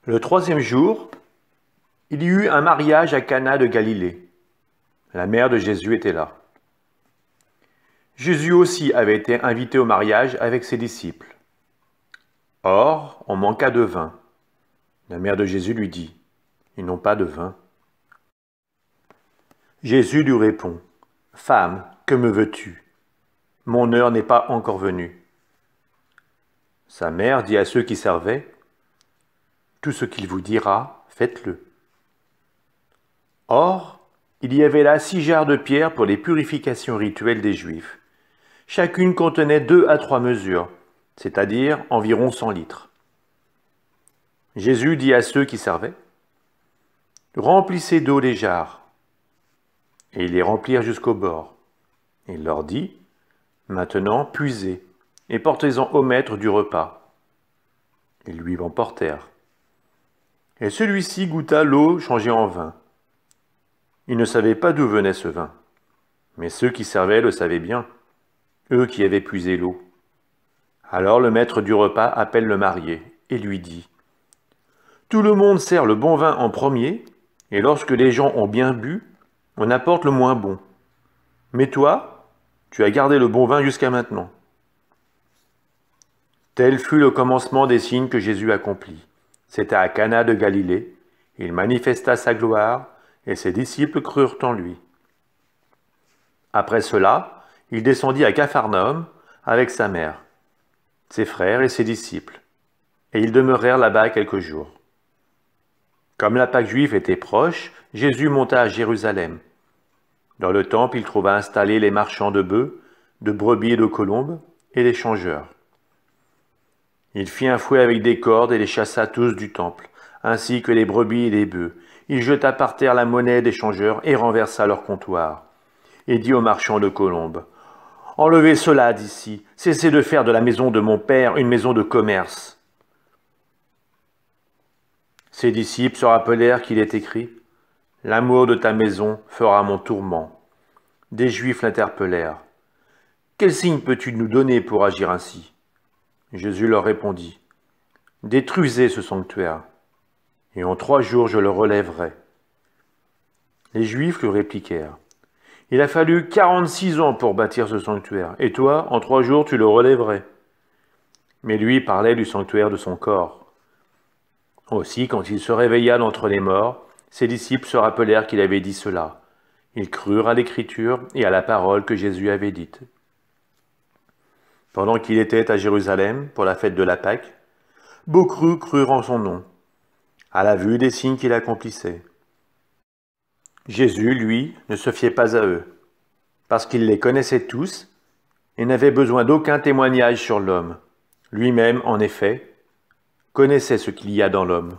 Le troisième jour, il y eut un mariage à Cana de Galilée. La mère de Jésus était là. Jésus aussi avait été invité au mariage avec ses disciples. Or, on manqua de vin. La mère de Jésus lui dit, « Ils n'ont pas de vin. » Jésus lui répond, « Femme, que me veux-tu? Mon heure n'est pas encore venue. » Sa mère dit à ceux qui servaient, « Tout ce qu'il vous dira, faites-le. » Or, il y avait là 6 jarres de pierre pour les purifications rituelles des Juifs. Chacune contenait 2 à 3 mesures, c'est-à-dire environ 100 litres. Jésus dit à ceux qui servaient, « Remplissez d'eau les jarres. » Et ils les remplirent jusqu'au bord. Il leur dit, « Maintenant, puisez, et portez-en au maître du repas. » Ils lui en portèrent. Et celui-ci goûta l'eau changée en vin. Il ne savait pas d'où venait ce vin, mais ceux qui servaient le savaient bien, eux qui avaient puisé l'eau. Alors le maître du repas appelle le marié et lui dit, « Tout le monde sert le bon vin en premier, et lorsque les gens ont bien bu, on apporte le moins bon. Mais toi, tu as gardé le bon vin jusqu'à maintenant. » Tel fut le commencement des signes que Jésus accomplit. C'était à Cana de Galilée. Il manifesta sa gloire, et ses disciples crurent en lui. Après cela, il descendit à Capharnaüm avec sa mère, ses frères et ses disciples, et ils demeurèrent là-bas quelques jours. Comme la Pâque juive était proche, Jésus monta à Jérusalem. Dans le temple, il trouva installés les marchands de bœufs, de brebis et de colombes, et les changeurs. Il fit un fouet avec des cordes et les chassa tous du temple, ainsi que les brebis et les bœufs. Il jeta par terre la monnaie des changeurs et renversa leur comptoir. Et dit aux marchands de colombes, « Enlevez cela d'ici, cessez de faire de la maison de mon père une maison de commerce. » Ses disciples se rappelèrent qu'il est écrit, « L'amour de ta maison fera mon tourment. » Des Juifs l'interpellèrent, « Quel signe peux-tu nous donner pour agir ainsi ?» Jésus leur répondit, « Détruisez ce sanctuaire, et en 3 jours je le relèverai. » Les Juifs lui répliquèrent, « Il a fallu 46 ans pour bâtir ce sanctuaire, et toi, en 3 jours, tu le relèverais. » Mais lui parlait du sanctuaire de son corps. Aussi, quand il se réveilla d'entre les morts, ses disciples se rappelèrent qu'il avait dit cela. Ils crurent à l'Écriture et à la parole que Jésus avait dite. Pendant qu'il était à Jérusalem pour la fête de la Pâque, beaucoup crurent en son nom, à la vue des signes qu'il accomplissait. Jésus, lui, ne se fiait pas à eux, parce qu'il les connaissait tous et n'avait besoin d'aucun témoignage sur l'homme. Lui-même, en effet, connaissait ce qu'il y a dans l'homme.